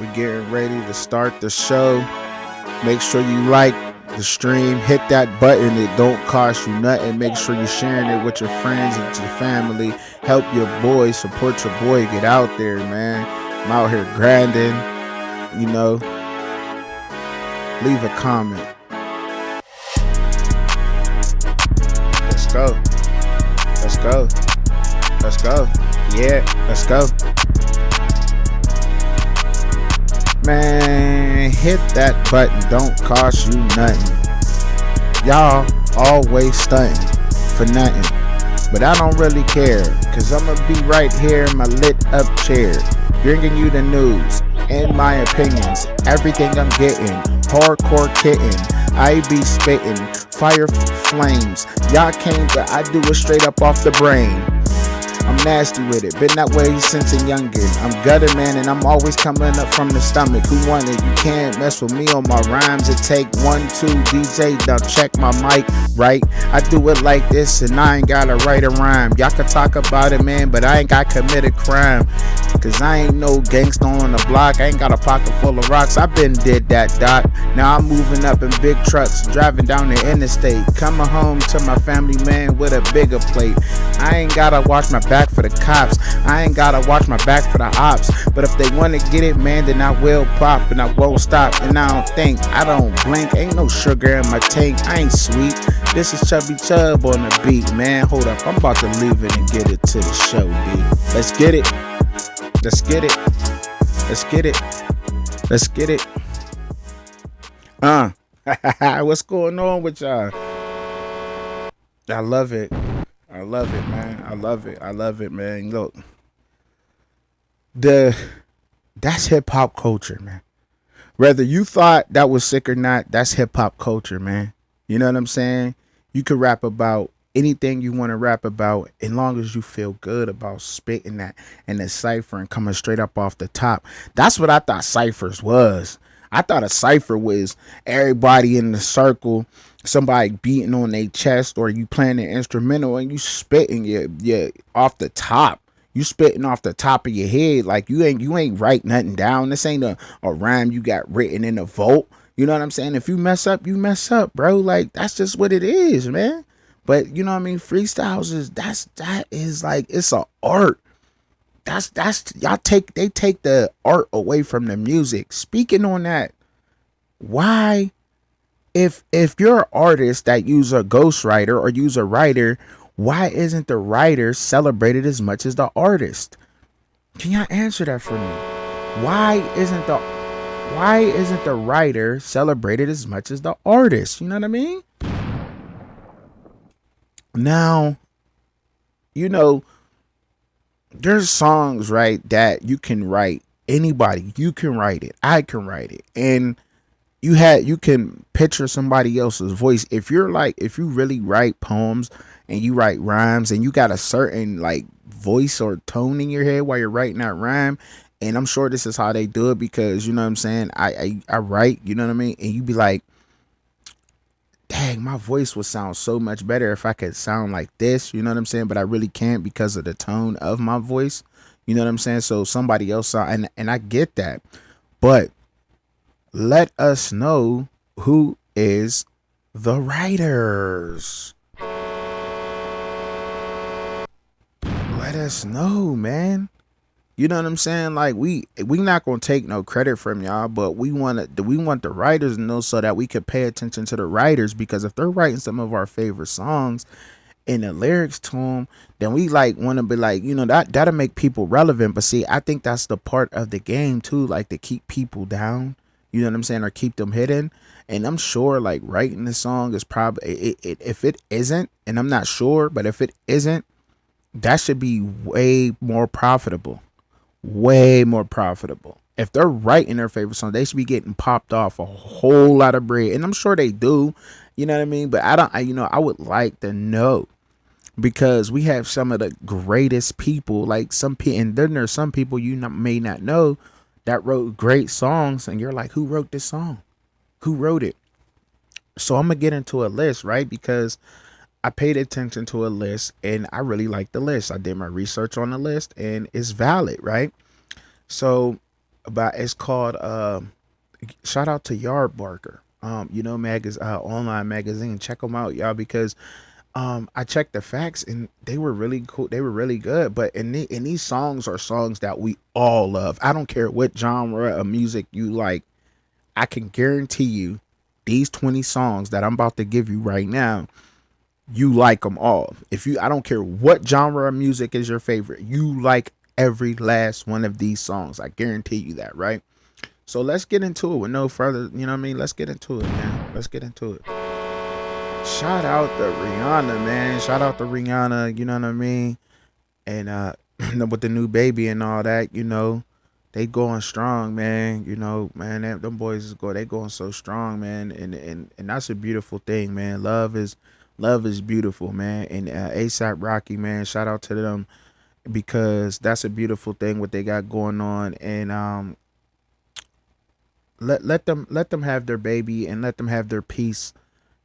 We're getting ready to start the show. Make sure you like the stream. Hit that button. It don't cost you nothing. Make sure you're sharing it with your friends and your family. Help your boy. Support your boy. Get out there, man. I'm out here grinding. You know. Leave a comment. Let's go. Let's go. Let's go. Yeah, let's go. Man, hit that button. Don't cost you nothing. Y'all always stunting for nothing. But I don't really care, because I'm going to be right here in my lit up chair, bringing you the news and my opinions. Everything I'm getting. Hardcore kitten. I be spitting. Fire flames. Y'all can't, but I do it straight up off the brain. I'm nasty with it, been that way since a youngin'. I'm gutter man and I'm always coming up from the stomach. Who want it? You can't mess with me on my rhymes. It take 1, 2, DJ, now check my mic, right? I do it like this and I ain't gotta write a rhyme. Y'all can talk about it, man, but I ain't got committed crime. Cause I ain't no gangster on the block. I ain't got a pocket full of rocks. I been did that, doc. Now I'm moving up in big trucks, driving down the interstate, coming home to my family, man, with a bigger plate. I ain't gotta watch my back for the cops. I ain't gotta watch my back for the ops. But if they wanna get it, man, then I will pop and I won't stop. And I don't think, I don't blink. Ain't no sugar in my tank. I ain't sweet. This is Chubby Chub on the beat, man. Hold up, I'm about to leave it and get it to the show, dude. Let's get it. Let's get it. Let's get it. Let's get it. What's going on with y'all? I love it. I love it, man. I love it. I love it, man. Look, that's hip hop culture, man. Whether you thought that was sick or not, that's hip hop culture, man. You know what I'm saying? You could rap about anything you want to rap about, as long as you feel good about spitting that and the cipher and coming straight up off the top. That's what I thought ciphers was. I thought a cipher was everybody in the circle, somebody beating on their chest, or you playing an instrumental and you spitting your off the top. You spitting off the top of your head, like you ain't write nothing down. This ain't a rhyme you got written in a vault. You know what I'm saying? If you mess up, you mess up, bro. Like, that's just what it is, man. But you know what I mean? Freestyles that is like, it's an art. That's they take the art away from the music. Speaking on that, why, if you're an artist that use a ghostwriter or use a writer, why isn't the writer celebrated as much as the artist? Can y'all answer that for me? Why isn't the writer celebrated as much as the artist? You know what I mean? Now, you know, there's songs, right, that you can write. Anybody, you can write it. I can write it. And you can picture somebody else's voice. If you really write poems and you write rhymes and you got a certain like voice or tone in your head while you're writing that rhyme, and I'm sure this is how they do it, because you know what I'm saying, I write, you know what I mean, and you be like, dang, my voice would sound so much better if I could sound like this, you know what I'm saying? But I really can't because of the tone of my voice, you know what I'm saying? So somebody else and I get that. But let us know who is the writers. Let us know, man. You know what I'm saying? Like, we not gonna take no credit from y'all, but we want the writers to know, so that we could pay attention to the writers, because if they're writing some of our favorite songs and the lyrics to them, then we like want to be like, you know, that'll make people relevant. But see, I think that's the part of the game too, like to keep people down. You know what I'm saying, or keep them hidden. And I'm sure like writing the song is probably if it isn't, and I'm not sure, but if it isn't, that should be way more profitable. Way more profitable. If they're writing their favorite song, they should be getting popped off a whole lot of bread, and I'm sure they do. You know what I mean? But I would like to know, because we have some of the greatest people, like some people, and then there's some people may not know that wrote great songs, and you're like, who wrote this song? Who wrote it? So I'm gonna get into a list, right? Because I paid attention to a list and I really like the list. I did my research on the list and it's valid, right? So But it's called shout out to Yardbarker. You know, online magazine. Check them out, y'all, because I checked the facts and they were really cool. They were really good. But in these songs are songs that we all love. I don't care what genre of music you like. I can guarantee you these 20 songs that I'm about to give you right now, you like them all. I don't care what genre of music is your favorite, you like every last one of these songs. I guarantee you that, right? So let's get into it with no further, you know what I mean? Let's get into it, man. Let's get into it. Shout out to Rihanna, man. Shout out to Rihanna, you know what I mean? And with the new baby and all that, you know, they going strong, man. You know, man, them boys they going so strong, man. And that's a beautiful thing, man. Love is beautiful, man. And ASAP Rocky, man, shout out to them because that's a beautiful thing what they got going on. And let them have their baby and let them have their peace,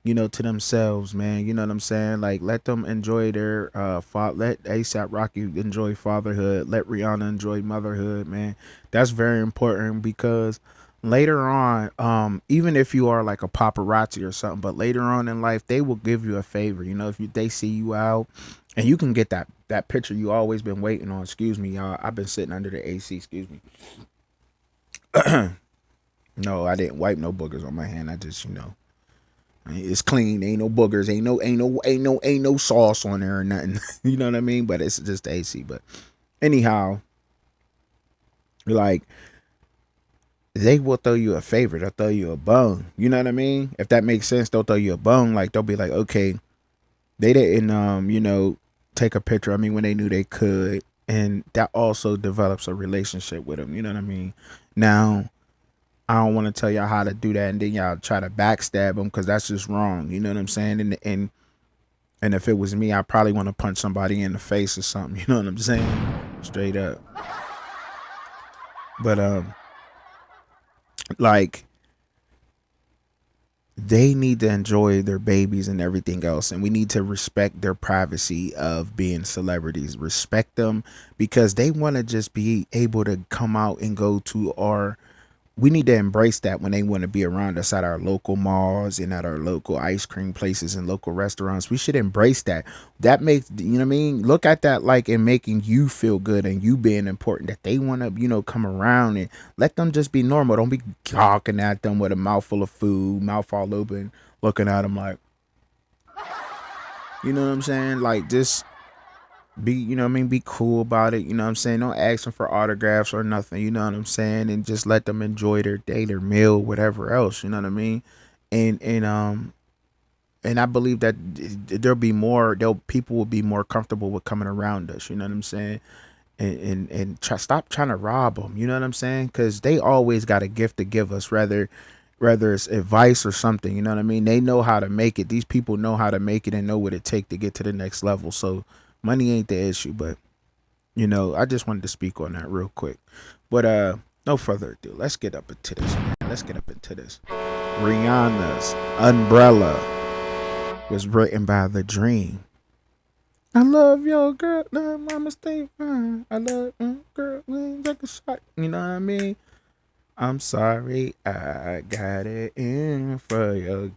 you know, to themselves, man. You know what I'm saying? Like, let them enjoy their let ASAP Rocky enjoy fatherhood. Let Rihanna enjoy motherhood, man. That's very important because later on, even if you are like a paparazzi or something, but later on in life, they will give you a favor. You know, if they see you out, and you can get that picture you always been waiting on. Excuse me, y'all. I've been sitting under the AC. Excuse me. No, I didn't wipe no boogers on my hand. I just, it's clean. Ain't no boogers. Ain't no sauce on there or nothing. You know what I mean? But it's just AC. But anyhow, like, they will throw you a favor. They'll throw you a bone. You know what I mean? If that makes sense, they'll throw you a bone. Like, they'll be like, okay, they didn't take a picture. I mean, when they knew they could, and that also develops a relationship with them. You know what I mean? Now, I don't want to tell y'all how to do that, and then y'all try to backstab them because that's just wrong. You know what I'm saying? And if it was me, I probably want to punch somebody in the face or something. You know what I'm saying? Straight up. But like, they need to enjoy their babies and everything else, and we need to respect their privacy of being celebrities. Respect them because they want to just be able to come out and go to our, we need to embrace that when they want to be around us at our local malls and at our local ice cream places and local restaurants. We should embrace that. That makes, you know what I mean? Look at that like in making you feel good and you being important, that they want to, come around, and let them just be normal. Don't be gawking at them with a mouthful of food, mouth all open, looking at them like, you know what I'm saying? Like, just be, be cool about it. You know what I'm saying? Don't ask them for autographs or nothing. You know what I'm saying? And just let them enjoy their day, their meal, whatever else. You know what I mean? And I believe that people will be more comfortable with coming around us. You know what I'm saying? And stop trying to rob them. You know what I'm saying? Because they always got a gift to give us, whether it's advice or something. You know what I mean? They know how to make it. These people know how to make it and know what it takes to get to the next level. So money ain't the issue, but I just wanted to speak on that real quick. But no further ado, let's get up into this, man. Let's get up into this. Rihanna's Umbrella was written by The Dream. I love your girl, love mama stay fine. I love girl, take a shot. You know what I mean? I'm sorry, I got it in for your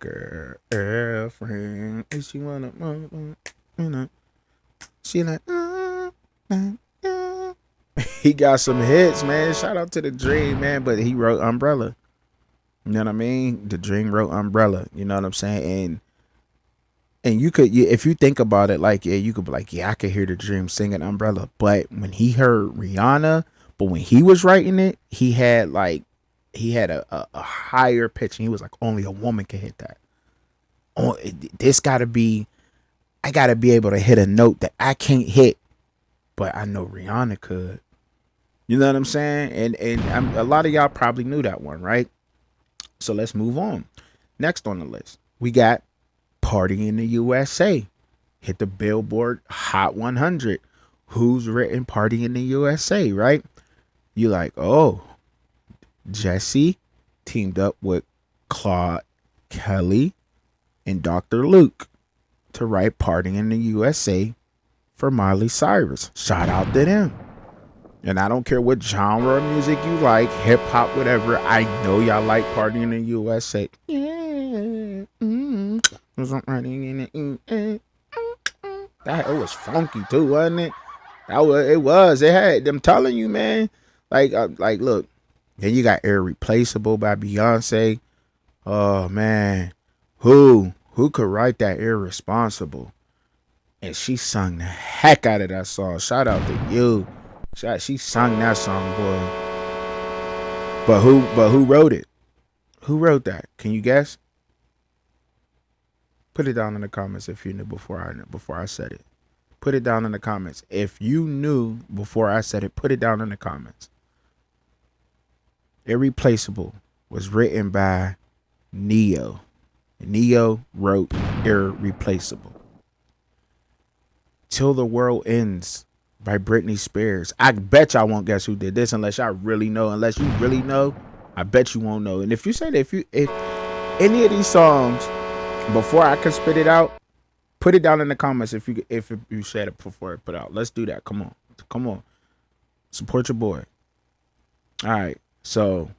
girlfriend. If she wanna, she like, he got some hits, man. Shout out to The Dream, man. But he wrote Umbrella. You know what I mean? The Dream wrote Umbrella. You know what I'm saying? And you could, if you think about it, like, yeah, you could be like, yeah, I could hear The Dream singing Umbrella. But when he heard Rihanna, when he was writing it, he had a higher pitch, and he was like, only a woman can hit that. Oh, this gotta be, I gotta be able to hit a note that I can't hit, but I know Rihanna could. You know what I'm saying? And a lot of y'all probably knew that one, right? So let's move on. Next on the list, we got Party in the USA. Hit the Billboard Hot 100. Who's written Party in the USA, right? You like, oh, Jesse teamed up with Claude Kelly and Dr. Luke to write Party in the USA for Miley Cyrus. Shout out to them. And I don't care what genre of music you like, hip hop, whatever. I know y'all like Party in the USA. Yeah. That it was funky too, wasn't it? That was it was. It had. I'm telling you, man. Like look. Then you got Irreplaceable by Beyonce. Oh man, who could write that Irresponsible? And she sung the heck out of that song. Shout out to you. She sung that song, boy. But who wrote it? Who wrote that? Can you guess? Put it down in the comments if you knew before I said it. Put it down in the comments. If you knew before I said it, put it down in the comments. Irreplaceable was written by Neo. Neo wrote Irreplaceable. Till the World Ends by Britney Spears. I bet y'all won't guess who did this unless y'all really know. Unless you really know, I bet you won't know. And if you say that if any of these songs before I can spit it out, put it down in the comments if you said it before I put it out. Let's do that. Come on. Support your boy. All right. So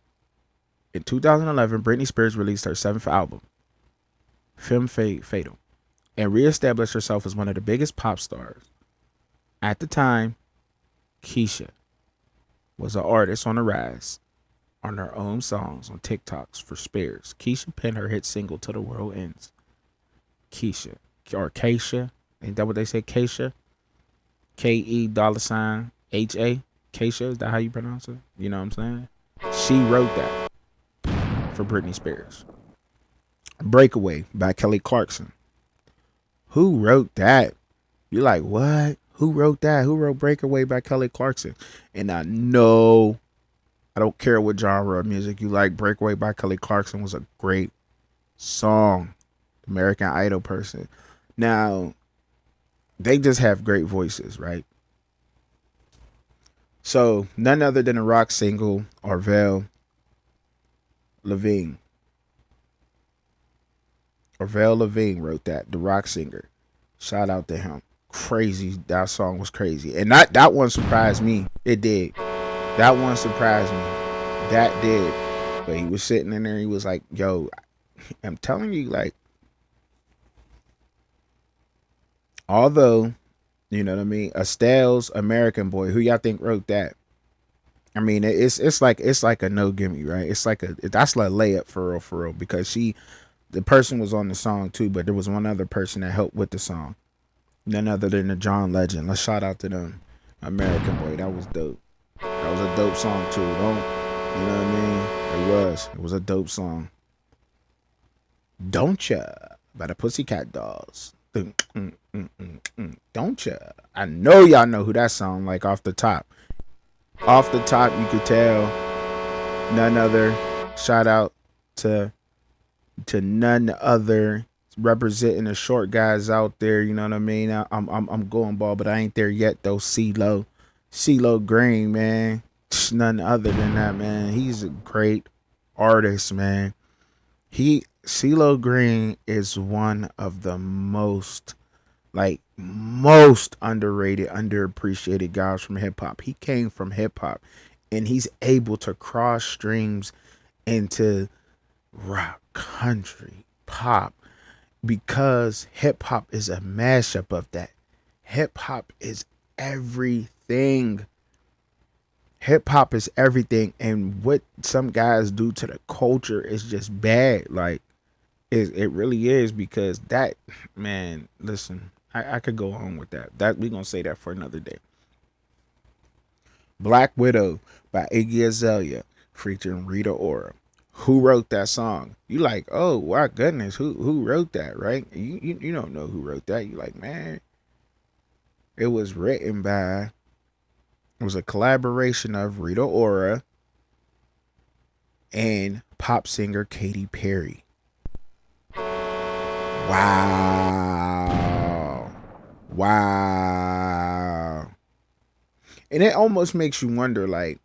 in 2011, Britney Spears released her 7th album, Femme Fatale, and reestablished herself as one of the biggest pop stars. At the time, Keisha was an artist on the rise on her own songs on TikToks for Spears. Keisha penned her hit single Till the World Ends. Keisha, or Keisha, ain't that what they say? Keisha? K-E $ H-A? Keisha, is that how you pronounce it? You know what I'm saying? She wrote that for Britney Spears. Breakaway by Kelly Clarkson. Who wrote that? You're like, what? Who wrote that? Who wrote Breakaway by Kelly Clarkson? And I know, I don't care what genre of music you like, Breakaway by Kelly Clarkson was a great song. American Idol person. Now, they just have great voices, right? So, none other than a rock single, Avril Lavigne. Avril Lavigne wrote that, the rock singer. Shout out to him. Crazy. That song was crazy. And that one surprised me. It did. That one surprised me. That did. But he was sitting in there. He was like, yo, I'm telling you, like, although, you know what I mean, Estelle's American Boy, who y'all think wrote that? I mean, it's like a no gimme, right? It's like that's like a layup for real, because the person was on the song too, but there was one other person that helped with the song. None other than the John Legend. Let's shout out to them. American Boy, that was dope. That was a dope song too. You know what I mean? It was a dope song. Don't Ya by the Pussycat Dolls. Don't Ya. I know y'all know who that song like off the top. Off the top, you could tell. None other. Shout out to none other representing the short guys out there. You know what I mean? I'm going ball, but I ain't there yet though. CeeLo Green, man. None other than that, man. He's a great artist, man. CeeLo Green is one of the most underrated, underappreciated guys from hip hop. He came from hip hop, and he's able to cross streams into rock, country, pop, because hip hop is a mashup of that. Hip hop is everything. Hip hop is everything, and what some guys do to the culture is just bad. Like, it really is, because that, man, listen, I could go on with that. We're gonna say that for another day. Black Widow by Iggy Azalea featuring Rita Ora. Who wrote that song? You like, oh my goodness, who wrote that, right? You don't know who wrote that. You like, man, it was written by, it was a collaboration of Rita Ora and pop singer Katy Perry. Wow. And it almost makes you wonder, like,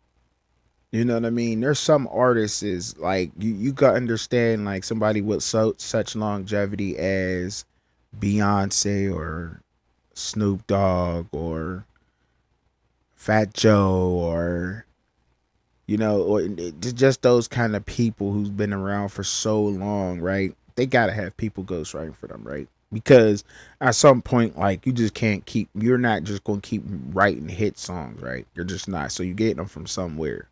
you know what I mean? There's some artists is like, you got to understand, like, somebody with such longevity as Beyonce or Snoop Dogg or Fat Joe, or or just those kind of people who's been around for so long, right? They gotta have people ghostwriting for them, right? Because at some point, like, you just can't keep. You're not just gonna keep writing hit songs, right? You're just not. So you get them from somewhere,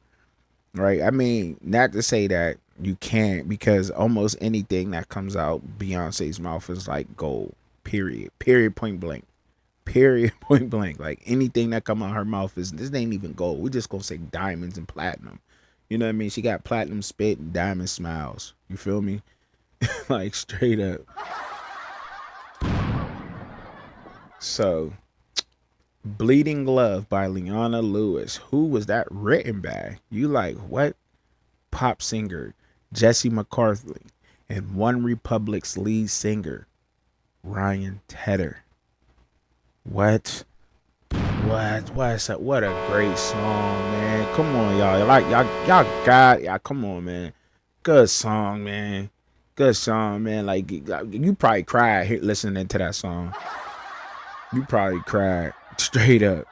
right? I mean, not to say that you can't, because almost anything that comes out Beyonce's mouth is like gold. Period. Period. Point blank. Period. Point blank. Like, anything that come out her mouth is, this ain't even gold. We just gonna say diamonds and platinum. You know what I mean? She got platinum spit and diamond smiles. You feel me? Like, straight up. So, Bleeding Love by Leona Lewis. Who was that written by? You like, what? Pop singer Jesse McCarthy and One Republic's lead singer Ryan Tedder. What? What's that? What a great song, man. Come on, y'all. Like, y'all got, y'all, come on, man. Good song, man. Good song, man. Like, you probably cried listening to that song. You probably cried straight up.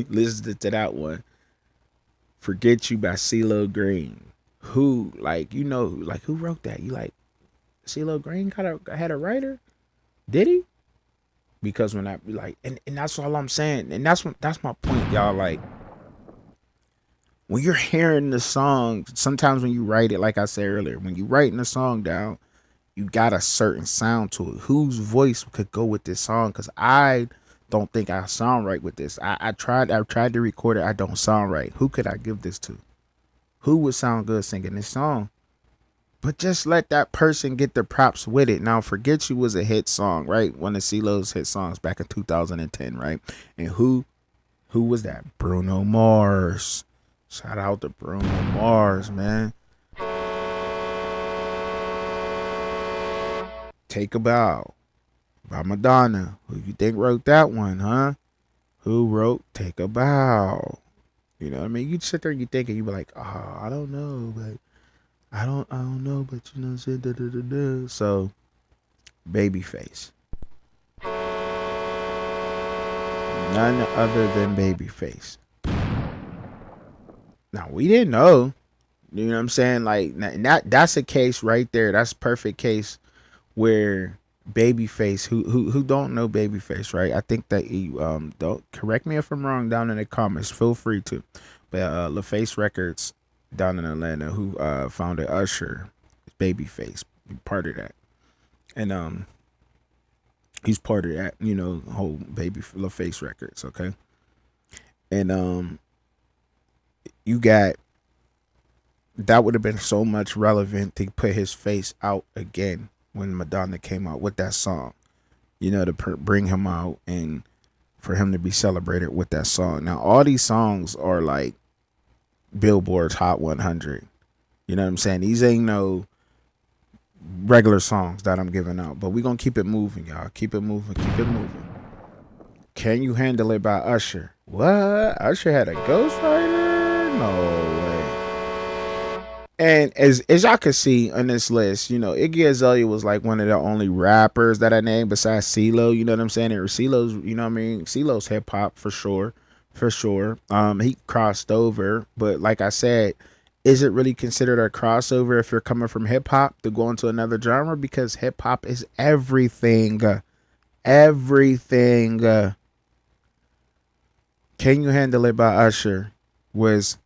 Listen to that one. Forget You by CeeLo Green. Who, like, like, who wrote that? You like, CeeLo Green had a writer? Did he? Because when I like, and that's all I'm saying, and that's my point, y'all. Like, when you're hearing the song, sometimes when you write it, like I said earlier, when you writing the song down, you got a certain sound to it. Whose voice could go with this song? Because I don't think I sound right with this. I tried to record it. I don't sound right. Who could I give this to? Who would sound good singing this song? But just let that person get the props with it. Now, Forget You was a hit song, right? One of CeeLo's hit songs back in 2010, right? And who was that? Bruno Mars. Shout out to Bruno Mars, man. Take a Bow by Madonna. Who you think wrote that one, huh? Who wrote Take a Bow? You know what I mean? You sit there and you think, and you be like, oh, I don't know, but I don't know, but you know, so Babyface. None other than Babyface. Now, we didn't know. You know what I'm saying? Like, that's a case right there. That's a perfect case where Babyface, who don't know Babyface, right? I think that you don't, correct me if I'm wrong down in the comments. Feel free to. But LaFace Records down in Atlanta, who founded Usher, Babyface, part of that, and he's part of that, whole LaFace Records, okay, and you got, that would have been so much relevant to put his face out again when Madonna came out with that song, to bring him out and for him to be celebrated with that song. Now, all these songs are like Billboard's Hot 100. You know what I'm saying? These ain't no regular songs that I'm giving out, but we're going to keep it moving, y'all. Keep it moving. Keep it moving. Can You Handle It by Usher. What? Usher had a ghostwriter? No way. And as y'all can see on this list, Iggy Azalea was like one of the only rappers that I named besides CeeLo. You know what I'm saying? Or CeeLo's, CeeLo's hip hop for sure. For sure. He crossed over, but like I said, is it really considered a crossover if you're coming from hip hop to go into another genre? Because hip hop is everything. Everything. Can You Handle It by Usher was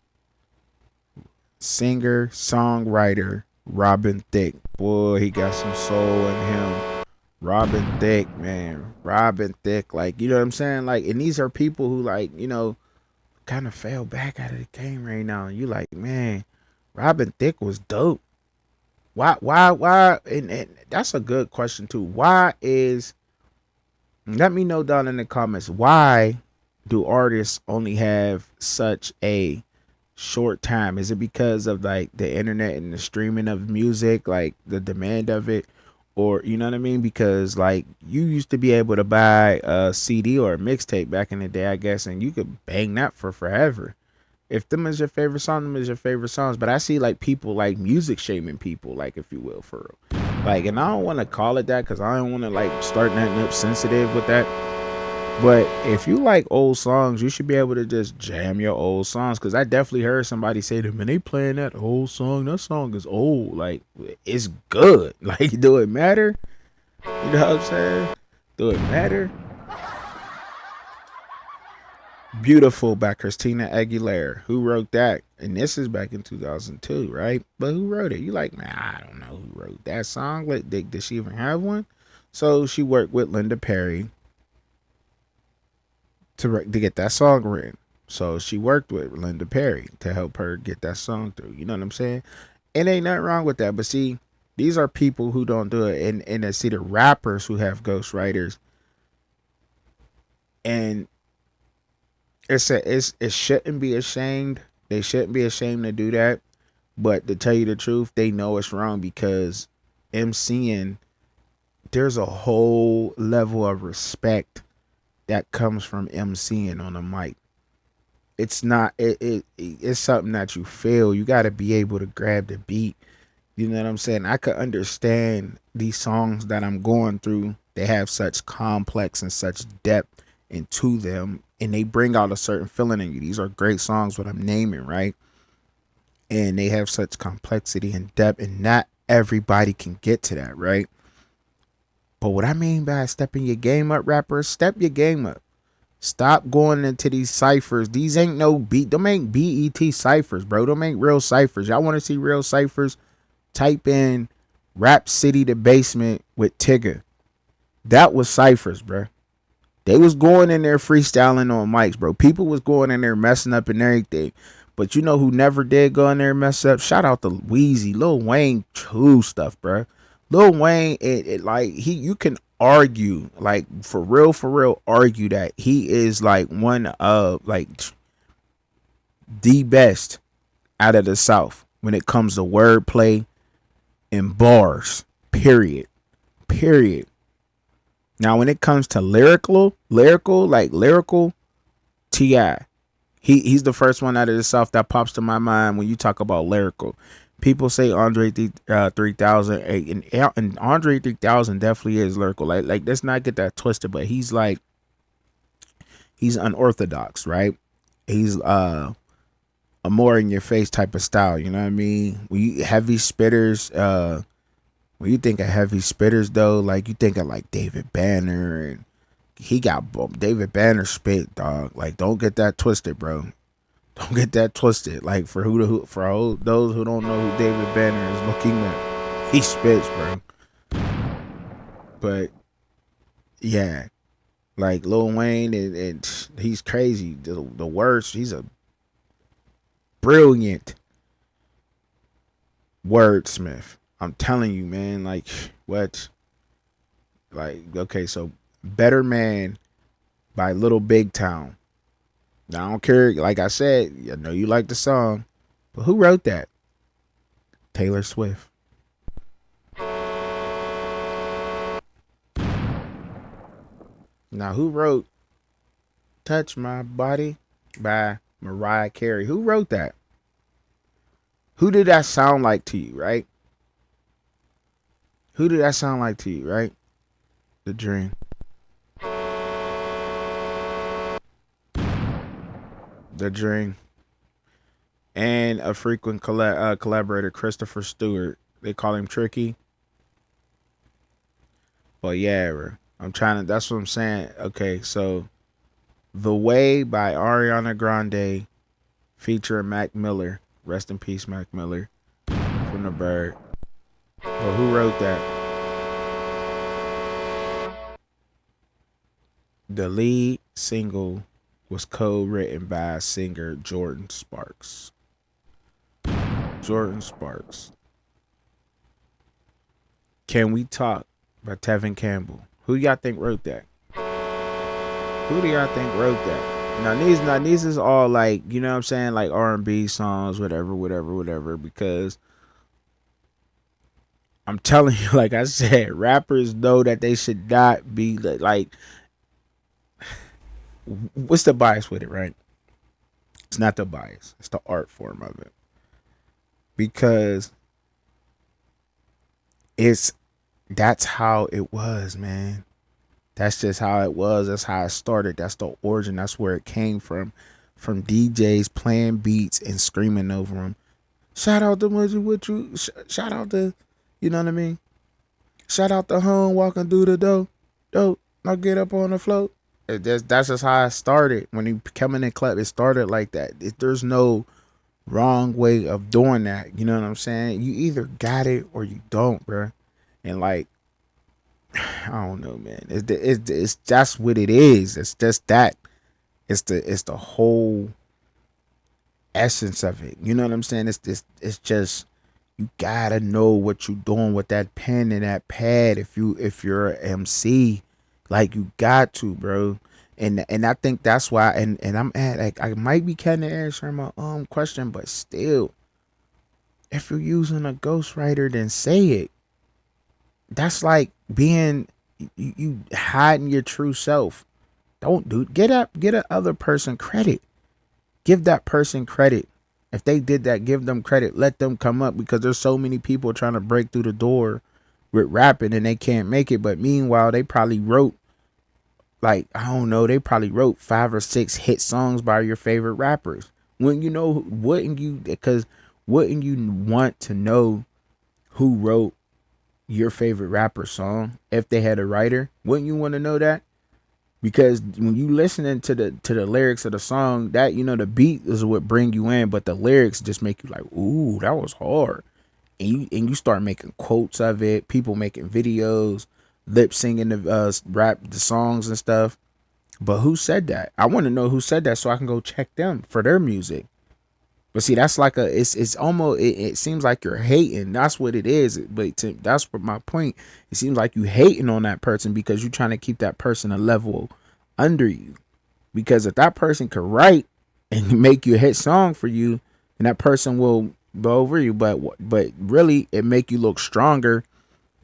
singer, songwriter Robin Thicke. Boy, he got some soul in him. Robin Thicke, man. Robin Thicke. Like, you know what I'm saying? Like, and these are people who, like, kind of fell back out of the game right now. And you like, man, Robin Thicke was dope. Why? And that's a good question too. Let me know down in the comments, why do artists only have such a short time? Is it because of like the internet and the streaming of music, like the demand of it? Or, you know what I mean? Because like you used to be able to buy a CD or a mixtape back in the day, I guess, and you could bang that for forever. If them is your favorite song, them is your favorite songs. But I see like people like music shaming people, like, if you will, for real. Like, and I don't want to call it that because I don't want to like start nothing up sensitive with that. But if you like old songs, you should be able to just jam your old songs. Cause I definitely heard somebody say to me, they playing that old song. That song is old. Like it's good. Like do it matter? You know what I'm saying? Do it matter? Beautiful by Christina Aguilera. Who wrote that? And this is back in 2002, right? But who wrote it? You like, man, I don't know who wrote that song. Like, did she even have one? So she worked with Linda Perry to get that song written. So she worked with Linda Perry to help her get that song through. You know what I'm saying? And ain't nothing wrong with that. But see, these are people who don't do it, and I see the rappers who have ghostwriters, and it shouldn't be ashamed. They shouldn't be ashamed to do that. But to tell you the truth, they know it's wrong because MCing, there's a whole level of respect that comes from MCing on a mic. It's not it's something that you feel. You got to be able to grab the beat. You know what I'm saying? I could understand these songs that I'm going through. They have such complex and such depth into them, and they bring out a certain feeling in you. These are great songs, what I'm naming, right? And they have such complexity and depth, and not everybody can get to that, right? But what I mean by stepping your game up, rappers, step your game up. Stop going into these ciphers. These ain't no beat. Them ain't BET ciphers, bro. Them ain't real ciphers. Y'all want to see real ciphers? Type in Rap City the Basement with Tigger. That was ciphers, bro. They was going in there freestyling on mics, bro. People was going in there messing up and everything. But you know who never did go in there and mess up? Shout out to Wheezy, Lil Wayne, true stuff, bro. Lil Wayne, like you can argue, like for real, argue that he is like one of like the best out of the South when it comes to wordplay and bars. Period. Period. Now, when it comes to lyrical, Ti, he's the first one out of the South that pops to my mind when you talk about lyrical. People say Andre 3000, and Andre 3000 definitely is lyrical. Like let's not get that twisted, but he's unorthodox, right? He's a more in your face type of style. You know what I mean? Heavy spitters. When you think of heavy spitters, though, like you think of like David Banner, and he got David Banner spit, dog. Like, don't get that twisted, bro. Don't get that twisted. Like those who don't know who David Banner is, looking at, he spits, bro. But yeah, like Lil Wayne, and he's crazy. The worst. He's a brilliant wordsmith. I'm telling you, man. Like what? Like okay, so Better Man by Little Big Town. Now I don't care. Like I said, I know you like the song, but who wrote that? Taylor Swift. Now who wrote "Touch My Body" by Mariah Carey? Who wrote that? Who did that sound like to you, right? Who did that sound like to you, right? The Dream. The Dream. And a frequent collaborator, Christopher Stewart. They call him Tricky. But yeah, bro, I'm trying to. That's what I'm saying. Okay, so The Way by Ariana Grande featuring Mac Miller. Rest in peace, Mac Miller from the Bird. But who wrote that? The lead single was co-written by singer Jordan Sparks. Jordan Sparks. Can We Talk by Tevin Campbell. Who y'all think wrote that? Who do y'all think wrote that? Now these is all like, you know what I'm saying, like R&B songs, whatever. Because I'm telling you, like I said, rappers know that they should not be like. What's the bias with it, right? It's not the bias; it's the art form of it. Because it's that's how it was, man. That's just how it was. That's how it started. That's the origin. That's where it came from DJs playing beats and screaming over them. Shout out to what you. Shout out to, you know what I mean. Shout out to home walking through the door. Now get up on the float. That's just how it started. When you come in the club, it started like that. There's no wrong way of doing that. You know what I'm saying? You either got it or you don't, bro. And like, I don't know, man. It's that's what it is. It's just that. It's the whole essence of it. You know what I'm saying? It's just, you gotta know what you doing with that pen and that pad. If you're an MC, like, you got to, bro. And I think that's why. And I'm at, like, I might be kind of answering my question, but still, if you're using a ghostwriter, then say it. That's like being, you hiding your true self. Don't do, get a other person credit. Give that person credit. If they did that, give them credit. Let them come up, because there's so many people trying to break through the door with rapping and they can't make it. But meanwhile, they probably wrote, like, I don't know, they probably wrote 5 or 6 hit songs by your favorite rappers. Wouldn't you know? Wouldn't you? Because wouldn't you want to know who wrote your favorite rapper song if they had a writer? Wouldn't you want to know that? Because when you listening to the lyrics of the song, that, you know, the beat is what bring you in, but the lyrics just make you like, ooh, that was hard. And you start making quotes of it, people making videos, lip singing the rap, the songs and stuff. But who said that? I want to know who said that so I can go check them for their music. But see, that's like it's almost, it seems like you're hating. That's what it is. But that's what my point. It seems like you hating on that person because you're trying to keep that person a level under you. Because if that person could write and make you a hit song for you, and that person will go over you. But really, it make you look stronger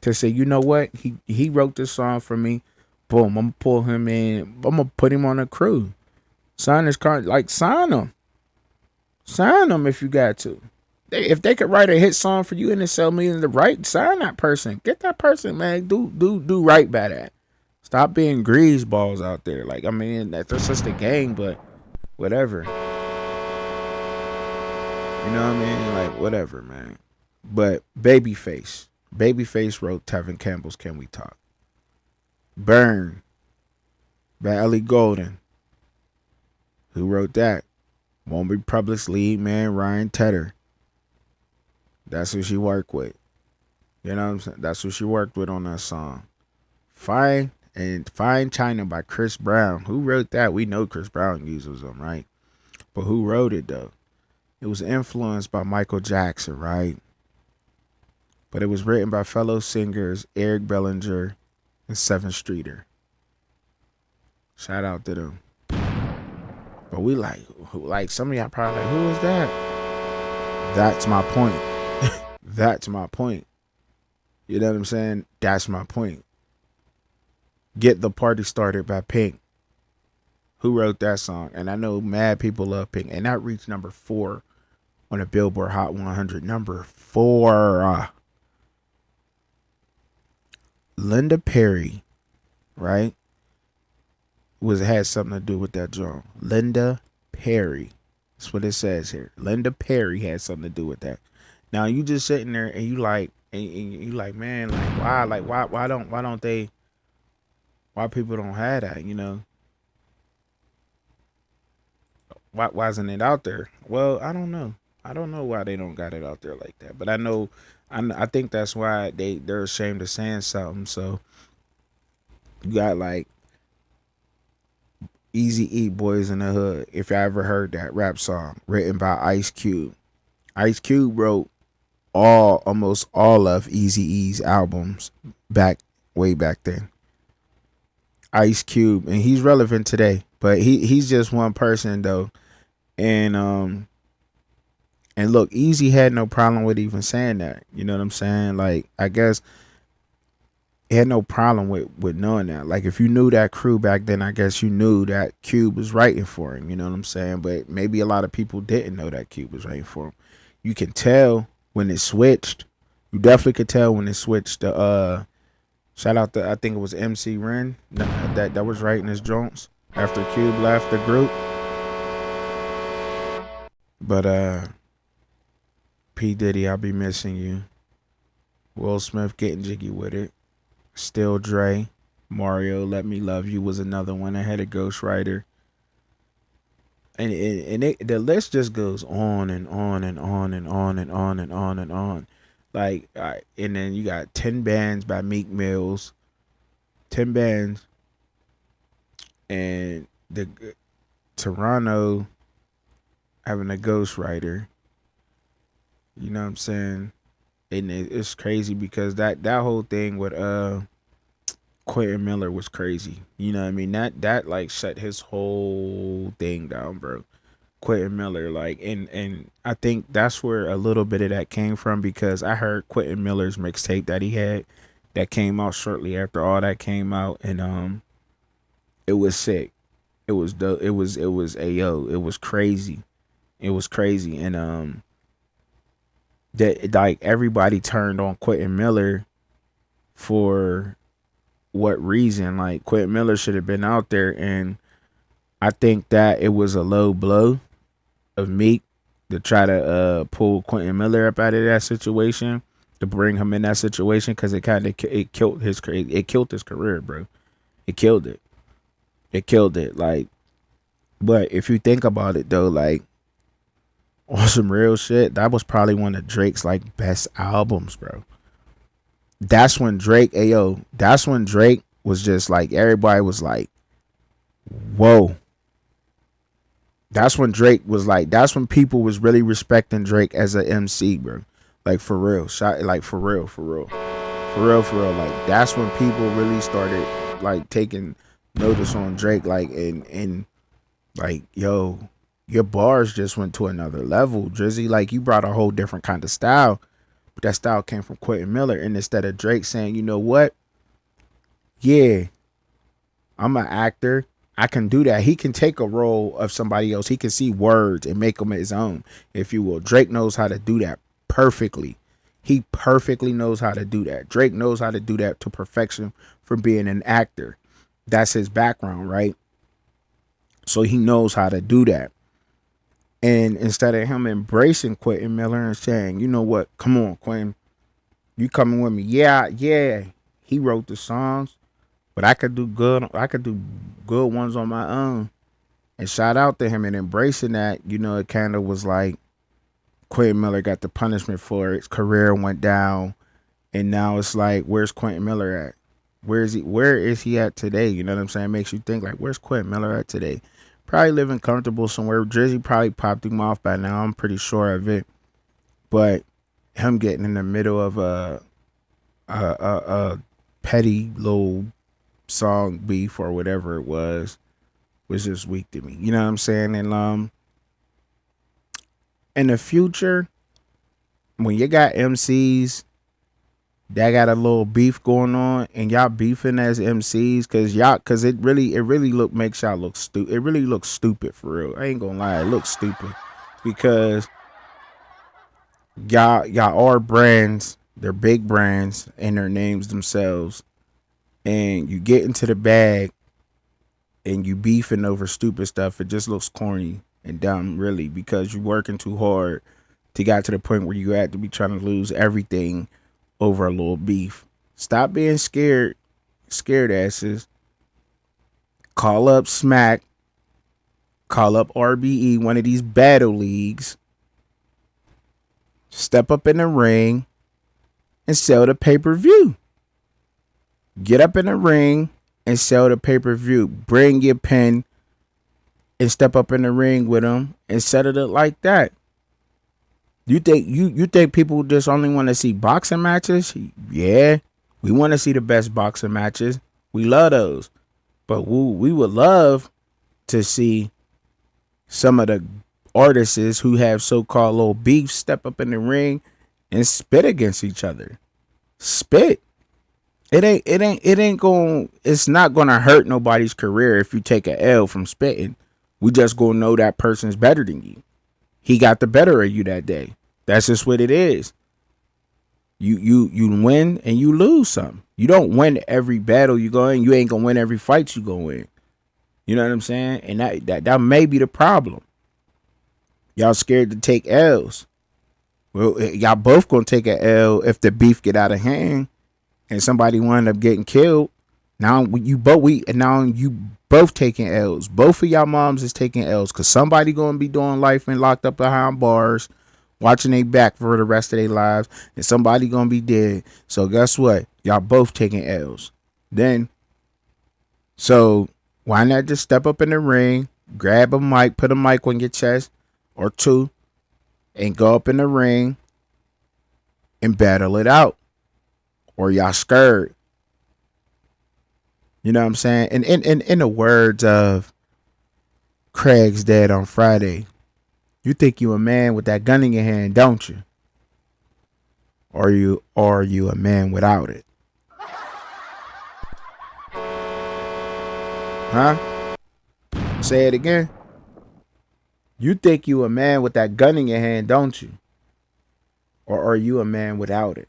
to say, you know what, he wrote this song for me. Boom, I'm gonna pull him in. I'm gonna put him on a crew. Sign his car, like, sign him. Sign them if you got to. If they could write a hit song for you and sell millions to write, sign that person. Get that person, man. Do right by that. Stop being grease balls out there. Like, I mean, that's just a game, but whatever. You know what I mean? Like, whatever, man. But Babyface wrote Tevin Campbell's "Can We Talk." Burn by Ellie Goulding. Who wrote that? One Republic's lead man, Ryan Tedder. That's who she worked with. You know what I'm saying? That's who she worked with on that song. Fine China by Chris Brown. Who wrote that? We know Chris Brown uses them, right? But who wrote it, though? It was influenced by Michael Jackson, right? But it was written by fellow singers Eric Bellinger and Seven Streeter. Shout out to them. But we like some of y'all probably like, who is that? That's my point. That's my point. You know what I'm saying? That's my point. Get the Party Started by Pink. Who wrote that song? And I know mad people love Pink. And that reached number 4 on the Billboard Hot 100. Number 4. Linda Perry, right? Had something to do with that joint. Linda Perry. That's what it says here. Linda Perry had something to do with that. Now you just sitting there and you like, man, like why don't they, why people don't have that, you know? Why isn't it out there? Well, I don't know. I don't know why they don't got it out there like that. But I think that's why they're ashamed of saying something. So you got like Easy E, Boys in the Hood. If you ever heard that rap song written by Ice Cube. Ice Cube wrote almost all of Easy E's albums way back then. Ice Cube, and he's relevant today, but he's just one person though. And look, Easy had no problem with even saying that. You know what I'm saying? Like, I guess he had no problem with knowing that. Like, if you knew that crew back then, I guess you knew that Cube was writing for him. You know what I'm saying? But maybe a lot of people didn't know that Cube was writing for him. You can tell when it switched. You definitely could tell when it switched to Shout out to, I think it was MC Ren that was writing his joints after Cube left the group. But P Diddy, I'll be missing you. Will Smith getting jiggy with it. Still Dre. Mario, Let Me Love You was another one. I had a Ghostwriter. The list just goes on and on and on and on and on and on and on. Like, and then you got 10 bands by Meek Mills. 10 bands. And the Toronto having a Ghostwriter. You know what I'm saying? And it's crazy because that whole thing with Quentin Miller was crazy. You know what I mean? That like shut his whole thing down, bro. Quentin Miller, like, and I think that's where a little bit of that came from, because I heard Quentin Miller's mixtape that he had that came out shortly after all that came out, and it was sick. It was dope. It was ayo. It was crazy. It was crazy, and that like everybody turned on Quentin Miller for what reason? Like, Quentin Miller should have been out there, and I think that it was a low blow of Meek to try to pull Quentin Miller up out of that situation, to bring him in that situation, because it killed his career, bro. It killed it. It killed it. Like, but if you think about it though, like, on some real shit, that was probably one of Drake's like best albums, bro. That's when Drake, ayo, that's when Drake was just like, everybody was like, whoa. That's when Drake was like, that's when people was really respecting Drake as a MC, bro. Like, for real. Like, for real. Like, that's when people really started like taking notice on Drake. Like, and like, yo, your bars just went to another level, Drizzy. Like, you brought a whole different kind of style. But that style came from Quentin Miller. And instead of Drake saying, you know what? Yeah, I'm an actor. I can do that. He can take a role of somebody else. He can see words and make them his own, if you will. Drake knows how to do that perfectly. He perfectly knows how to do that. Drake knows how to do that to perfection for being an actor. That's his background, right? So he knows how to do that. And instead of him embracing Quentin Miller and saying, you know what, come on, Quentin, you coming with me? Yeah, he wrote the songs, but I could do good ones on my own. And shout out to him, and embracing that, you know, it kind of was like Quentin Miller got the punishment for it. His career went down, and now it's like, where's Quentin Miller at? Where is he at today? You know what I'm saying? It makes you think, like, where's Quentin Miller at today? Probably living comfortable somewhere. Drizzy probably popped him off by now. I'm pretty sure of it. But him getting in the middle of a petty little song beef or whatever it was just weak to me. You know what I'm saying? And in the future, when you got MCs that got a little beef going on, and y'all beefing as MCs, cause it really makes y'all look stupid. It really looks stupid, for real. I ain't gonna lie, it looks stupid, because y'all are brands. They're big brands and their names themselves, and you get into the bag and you beefing over stupid stuff. It just looks corny and dumb, really, because you're working too hard to get to the point where you had to be trying to lose everything over a little beef. Stop being scared asses. Call up Smack. Call up RBE, one of these battle leagues. Step up in the ring and sell the pay-per-view. Get up in the ring and sell the pay-per-view. Bring your pen and step up in the ring with them and set it up like that. You think people just only want to see boxing matches? Yeah, we want to see the best boxing matches. We love those. But we would love to see some of the artists who have so-called little beef step up in the ring and spit against each other. Spit. It's not gonna hurt nobody's career if you take a L from spitting. We just gonna know that person's better than you. He got the better of you that day. That's just what it is. You win and you lose some. You don't win every battle you go in. You ain't gonna win every fight you go in. You know what I'm saying? And that may be the problem. Y'all scared to take L's. Well, y'all both gonna take an L if the beef get out of hand and somebody wind up getting killed. Now you both taking L's. Both of y'all moms is taking L's because somebody gonna be doing life and locked up behind bars, watching they back for the rest of their lives, and somebody gonna be dead. So guess what? Y'all both taking L's. Then, so why not just step up in the ring, grab a mic, put a mic on your chest or two, and go up in the ring and battle it out? Or y'all scared? You know what I'm saying? And in the words of Craig's dad on Friday, you think you a man with that gun in your hand, don't you? Or are you a man without it? Huh? Say it again. You think you a man with that gun in your hand, don't you? Or are you a man without it?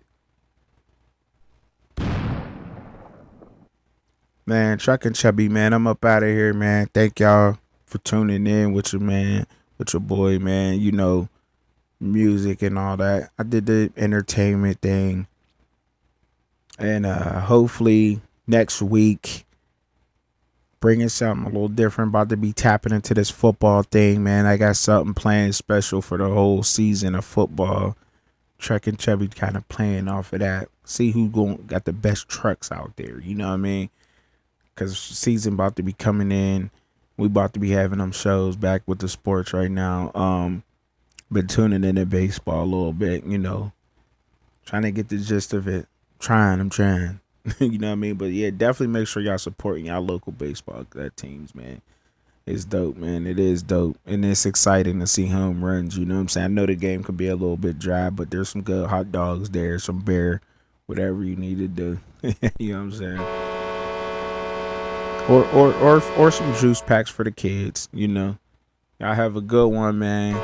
Man, Truckin Chubbzy, man, I'm up out of here, man. Thank y'all for tuning in with your man, with your boy, man. You know, music and all that. I did the entertainment thing. And hopefully next week, bringing something a little different. About to be tapping into this football thing, man. I got something planned special for the whole season of football. Truckin Chubbzy kind of playing off of that. See who got the best trucks out there. You know what I mean? Because season about to be coming in. We about to be having them shows back with the sports right now. Been tuning into baseball a little bit, you know. Trying to get the gist of it. I'm trying. You know what I mean? But yeah, definitely make sure y'all supporting y'all local baseball teams, man. It's dope, man. It is dope. And it's exciting to see home runs, you know what I'm saying? I know the game could be a little bit dry, but there's some good hot dogs there, some beer, whatever you need to do. You know what I'm saying? Or some juice packs for the kids, you know. Y'all have a good one, man.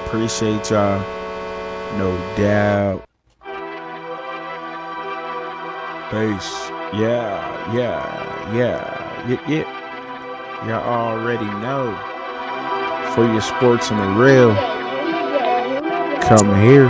Appreciate y'all. No doubt. Peace. Yeah. Y'all already know. For your sports and the real, come here.